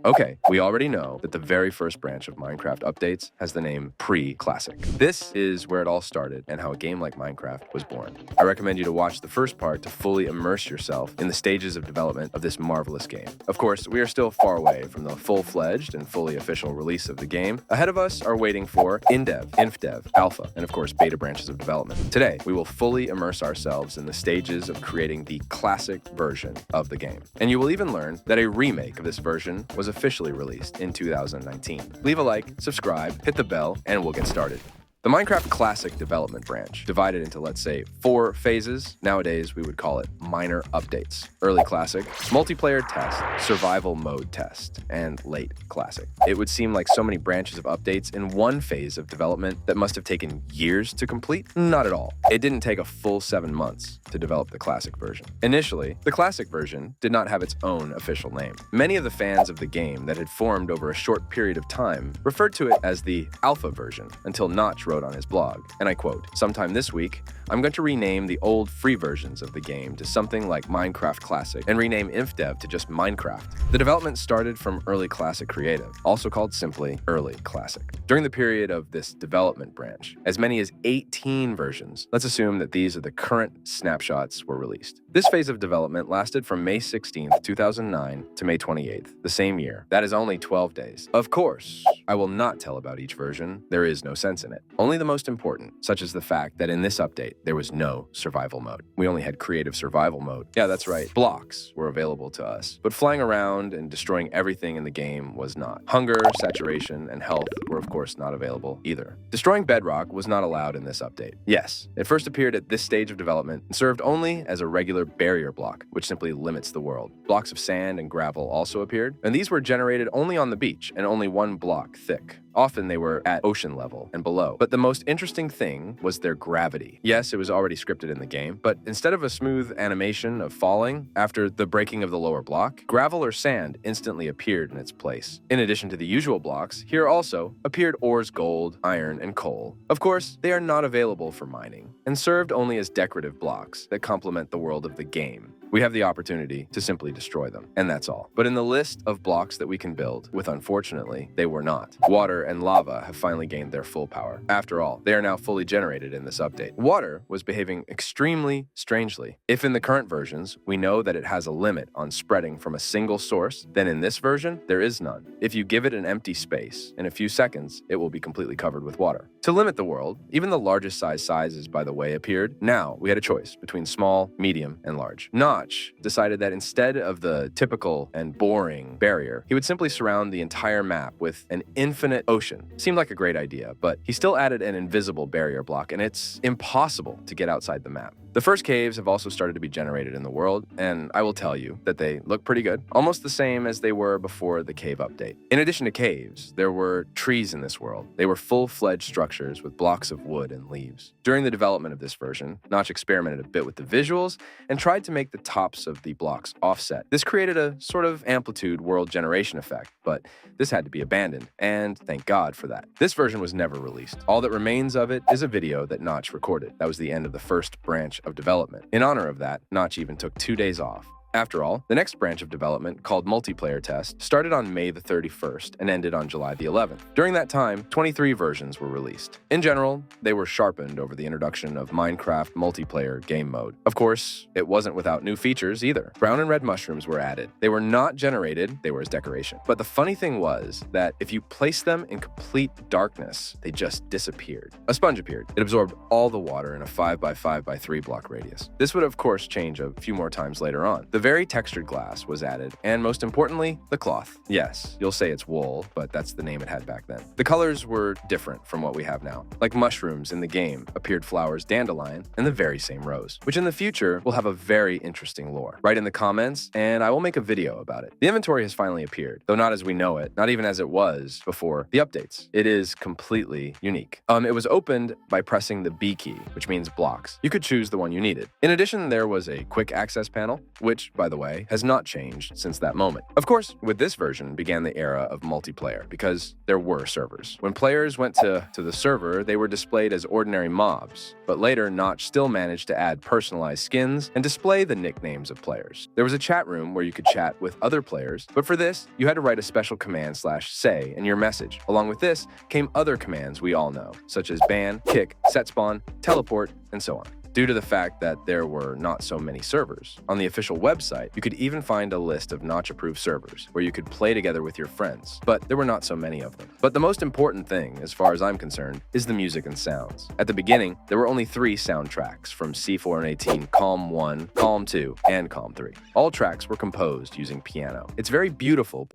Okay, we already know that the very first branch of Minecraft updates has the name Pre-Classic. This is where it all started and how a game like Minecraft was born. I recommend you to watch the first part to fully immerse yourself in the stages of development of this marvelous game. Of course, we are still far away from the full-fledged and fully official release of the game. Ahead of us are waiting for in-dev, inf-dev, alpha, and of course beta branches of development. Today, we will fully immerse ourselves in the stages of creating the classic version of the game. And you will even learn that a remake of this version was officially released in 2019. Leave a like, subscribe, hit the bell, and we'll get started. The Minecraft Classic development branch, divided into, let's say, 4 phases. Nowadays, we would call it minor updates. Early Classic, multiplayer test, survival mode test, and late Classic. It would seem like so many branches of updates in one phase of development that must have taken years to complete. Not at all. It didn't take a full 7 months to develop the Classic version. Initially, the Classic version did not have its own official name. Many of the fans of the game that had formed over a short period of time referred to it as the alpha version until Notch wrote on his blog, and I quote, "Sometime this week, I'm going to rename the old free versions of the game to something like Minecraft Classic and rename InfDev to just Minecraft." The development started from Early Classic Creative, also called simply Early Classic. During the period of this development branch, as many as 18 versions, let's assume that these are the current snapshots, were released. This phase of development lasted from May 16th, 2009 to May 28th, the same year. That is only 12 days. Of course, I will not tell about each version. There is no sense in it. Only the most important, such as the fact that in this update, there was no survival mode. We only had creative survival mode. Yeah, that's right. Blocks were available to us, but flying around and destroying everything in the game was not. Hunger, saturation, and health were of course not available either. Destroying bedrock was not allowed in this update. Yes, it first appeared at this stage of development and served only as a regular barrier block, which simply limits the world. Blocks of sand and gravel also appeared, and these were generated only on the beach and only 1 block thick. Often they were at ocean level and below. But the most interesting thing was their gravity. Yes, it was already scripted in the game, but instead of a smooth animation of falling after the breaking of the lower block, gravel or sand instantly appeared in its place. In addition to the usual blocks, here also appeared ores, gold, iron, and coal. Of course, they are not available for mining and served only as decorative blocks that complement the world of the game. We have the opportunity to simply destroy them, and that's all. But in the list of blocks that we can build with, unfortunately, they were not. Water and lava have finally gained their full power. After all, they are now fully generated in this update. Water was behaving extremely strangely. If in the current versions, we know that it has a limit on spreading from a single source, then in this version, there is none. If you give it an empty space, in a few seconds, it will be completely covered with water. To limit the world, even the largest sizes, by the way, appeared. Now, we had a choice between small, medium, and large. Notch decided that instead of the typical and boring barrier, he would simply surround the entire map with an infinite ocean. Seemed like a great idea, but he still added an invisible barrier block, and it's impossible to get outside the map. The first caves have also started to be generated in the world, and I will tell you that they look pretty good, almost the same as they were before the cave update. In addition to caves, there were trees in this world. They were full-fledged structures with blocks of wood and leaves. During the development of this version, Notch experimented a bit with the visuals and tried to make the tops of the blocks offset. This created a sort of amplitude world generation effect, but this had to be abandoned, and thank God for that. This version was never released. All that remains of it is a video that Notch recorded. That was the end of the first branch of development. In honor of that, Notch even took 2 days off. After all, the next branch of development, called Multiplayer Test, started on May the 31st and ended on July the 11th. During that time, 23 versions were released. In general, they were sharpened over the introduction of Minecraft multiplayer game mode. Of course, it wasn't without new features either. Brown and red mushrooms were added. They were not generated, they were as decoration. But the funny thing was that if you placed them in complete darkness, they just disappeared. A sponge appeared. It absorbed all the water in a 5x5x3 block radius. This would of course change a few more times later on. The very textured glass was added, and most importantly, the cloth. Yes, you'll say it's wool, but that's the name it had back then. The colors were different from what we have now. Like mushrooms in the game, appeared flowers dandelion in the very same rows, which in the future will have a very interesting lore. Write in the comments, and I will make a video about it. The inventory has finally appeared, though not as we know it, not even as it was before the updates. It is completely unique. It was opened by pressing the B key, which means blocks. You could choose the one you needed. In addition, there was a quick access panel, which by the way, has not changed since that moment. Of course, with this version began the era of multiplayer, because there were servers. When players went to the server, they were displayed as ordinary mobs, but later Notch still managed to add personalized skins and display the nicknames of players. There was a chat room where you could chat with other players, but for this, you had to write a special command/say in your message. Along with this came other commands we all know, such as ban, kick, set spawn, teleport, and so on. Due to the fact that there were not so many servers, on the official website, you could even find a list of Notch-approved servers where you could play together with your friends, but there were not so many of them. But the most important thing, as far as I'm concerned, is the music and sounds. At the beginning, there were only 3 soundtracks from C4N18 Calm 1, Calm 2, and Calm 3. All tracks were composed using piano. It's very beautiful.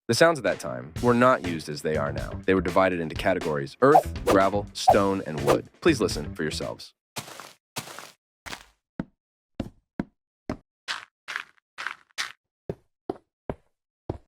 The sounds at that time were not used as they are now. They were divided into categories: earth, gravel, stone, and wood. Please listen for yourselves.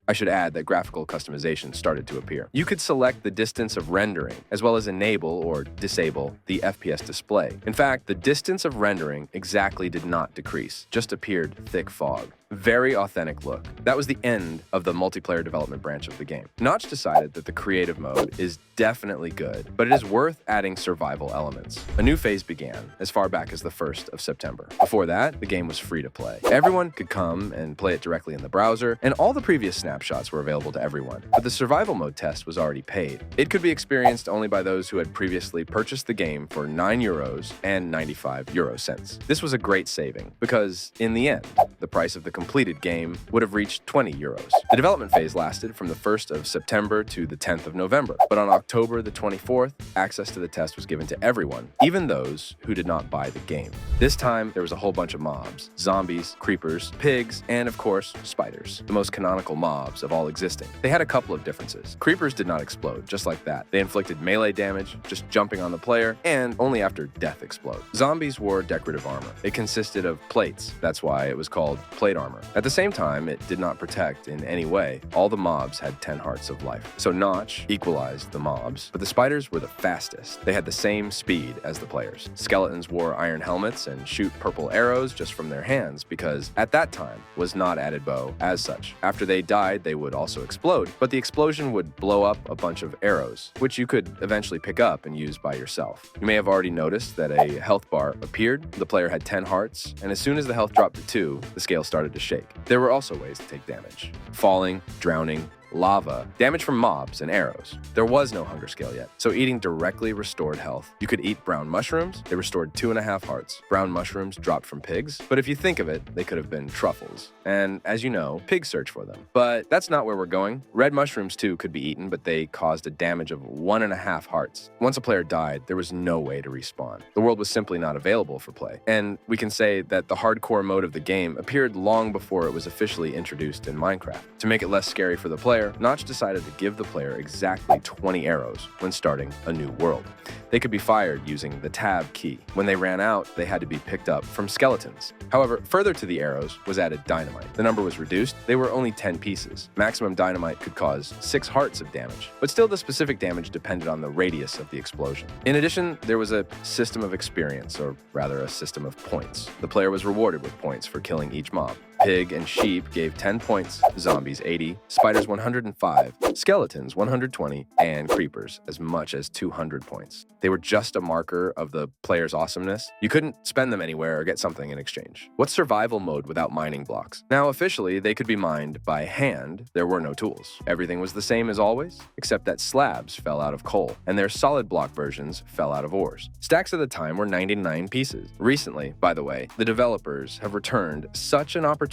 I should add that graphical customization started to appear. You could select the distance of rendering, as well as enable or disable the FPS display. In fact, the distance of rendering exactly did not decrease, just appeared thick fog. Very authentic look. That was the end of the multiplayer development branch of the game. Notch decided that the creative mode is definitely good, but it is worth adding survival elements. A new phase began as far back as the 1st of September. Before that, the game was free to play. Everyone could come and play it directly in the browser, and all the previous snapshots were available to everyone. But the survival mode test was already paid. It could be experienced only by those who had previously purchased the game for €9.95. This was a great saving, because in the end, the price of the completed game would have reached €20. The development phase lasted from the 1st of September to the 10th of November, but on October the 24th, access to the test was given to everyone, even those who did not buy the game. This time, there was a whole bunch of mobs: zombies, creepers, pigs, and of course, spiders, the most canonical mobs of all existing. They had a couple of differences. Creepers did not explode, just like that. They inflicted melee damage, just jumping on the player, and only after death explode. Zombies wore decorative armor. It consisted of plates, that's why it was called plate armor. At the same time, it did not protect in any way. All the mobs had 10 hearts of life. So Notch equalized the mobs, but the spiders were the fastest. They had the same speed as the players. Skeletons wore iron helmets and shoot purple arrows just from their hands because at that time was not added bow as such. After they died, they would also explode, but the explosion would blow up a bunch of arrows, which you could eventually pick up and use by yourself. You may have already noticed that a health bar appeared. The player had 10 hearts, and as soon as the health dropped to 2, the scale started to shake. There were also ways to take damage: falling, drowning, lava, damage from mobs, and arrows. There was no hunger scale yet, so eating directly restored health. You could eat brown mushrooms. They restored 2.5 hearts. Brown mushrooms dropped from pigs, but if you think of it, they could have been truffles. And as you know, pigs search for them. But that's not where we're going. Red mushrooms too could be eaten, but they caused a damage of 1.5 hearts. Once a player died, there was no way to respawn. The world was simply not available for play. And we can say that the hardcore mode of the game appeared long before it was officially introduced in Minecraft. To make it less scary for the player, Notch decided to give the player exactly 20 arrows when starting a new world. They could be fired using the tab key. When they ran out, they had to be picked up from skeletons. However, further to the arrows was added dynamite. The number was reduced. They were only 10 pieces. Maximum dynamite could cause 6 hearts of damage, but still the specific damage depended on the radius of the explosion. In addition, there was a system of experience, or rather a system of points. The player was rewarded with points for killing each mob. Pig and sheep gave 10 points, zombies 80, spiders 105, skeletons 120, and creepers as much as 200 points. They were just a marker of the player's awesomeness. You couldn't spend them anywhere or get something in exchange. What's survival mode without mining blocks? Now, officially, they could be mined by hand. There were no tools. Everything was the same as always, except that slabs fell out of coal, and their solid block versions fell out of ores. Stacks at the time were 99 pieces. Recently, by the way, the developers have returned such an opportunity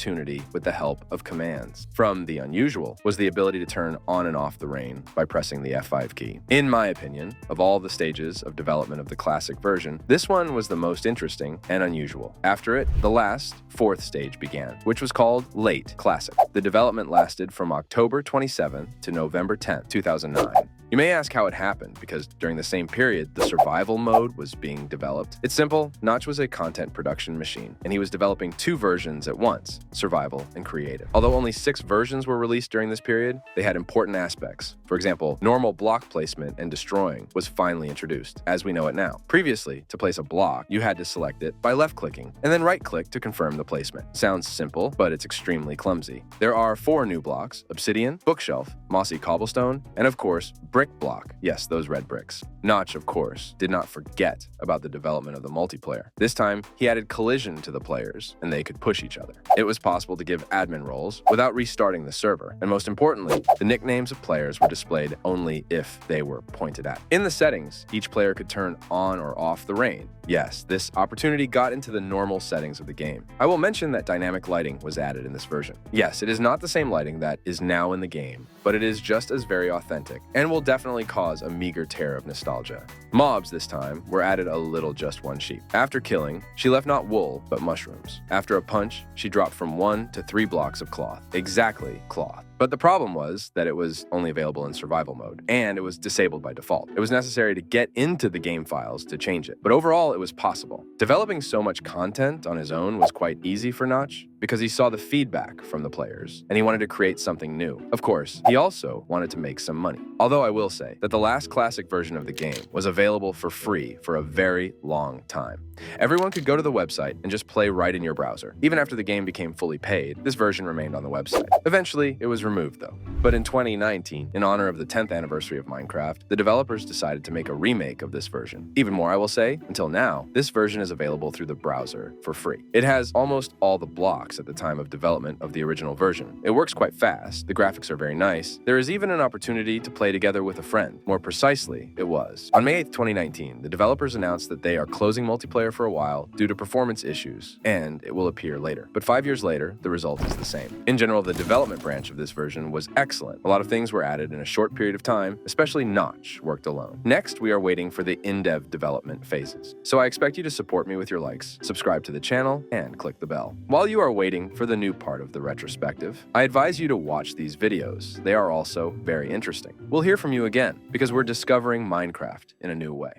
with the help of commands. From the unusual was the ability to turn on and off the rain by pressing the F5 key. In my opinion, of all the stages of development of the classic version, this one was the most interesting and unusual. After it, the last, 4th stage began, which was called Late Classic. The development lasted from October 27th to November 10th, 2009. You may ask how it happened, because during the same period, the survival mode was being developed. It's simple. Notch was a content production machine, and he was developing 2 versions at once, survival and creative. Although only 6 versions were released during this period, they had important aspects. For example, normal block placement and destroying was finally introduced, as we know it now. Previously, to place a block, you had to select it by left-clicking, and then right-click to confirm the placement. Sounds simple, but it's extremely clumsy. There are 4 new blocks: obsidian, bookshelf, mossy cobblestone, and of course, brick block. Yes, those red bricks. Notch, of course, did not forget about the development of the multiplayer. This time, he added collision to the players, and they could push each other. It was possible to give admin roles without restarting the server, and most importantly, the nicknames of players were displayed only if they were pointed at. In the settings, each player could turn on or off the rain. Yes, this opportunity got into the normal settings of the game. I will mention that dynamic lighting was added in this version. Yes, it is not the same lighting that is now in the game, but it is just as very authentic and will definitely cause a meager tear of nostalgia. Mobs this time were added a little just one sheep. After killing, she left not wool, but mushrooms. After a punch, she dropped from 1 to 3 blocks of cloth. Exactly cloth. But the problem was that it was only available in survival mode, and it was disabled by default. It was necessary to get into the game files to change it, but overall it was possible. Developing so much content on his own was quite easy for Notch, because he saw the feedback from the players, and he wanted to create something new. Of course, he also wanted to make some money. Although I will say that the last classic version of the game was available for free for a very long time. Everyone could go to the website and just play right in your browser. Even after the game became fully paid, this version remained on the website. Eventually, it was removed though. But in 2019, in honor of the 10th anniversary of Minecraft, the developers decided to make a remake of this version. Even more, I will say, until now, this version is available through the browser for free. It has almost all the blocks at the time of development of the original version. It works quite fast, the graphics are very nice, there is even an opportunity to play together with a friend. More precisely, it was. On May 8th, 2019, the developers announced that they are closing multiplayer for a while due to performance issues, and it will appear later. But 5 years later, the result is the same. In general, the development branch of this version was excellent. A lot of things were added in a short period of time, especially Notch worked alone. Next, we are waiting for the in-dev development phases. So I expect you to support me with your likes, subscribe to the channel, and click the bell. While you are waiting for the new part of the retrospective, I advise you to watch these videos. They are also very interesting. We'll hear from you again, because we're discovering Minecraft in a new way.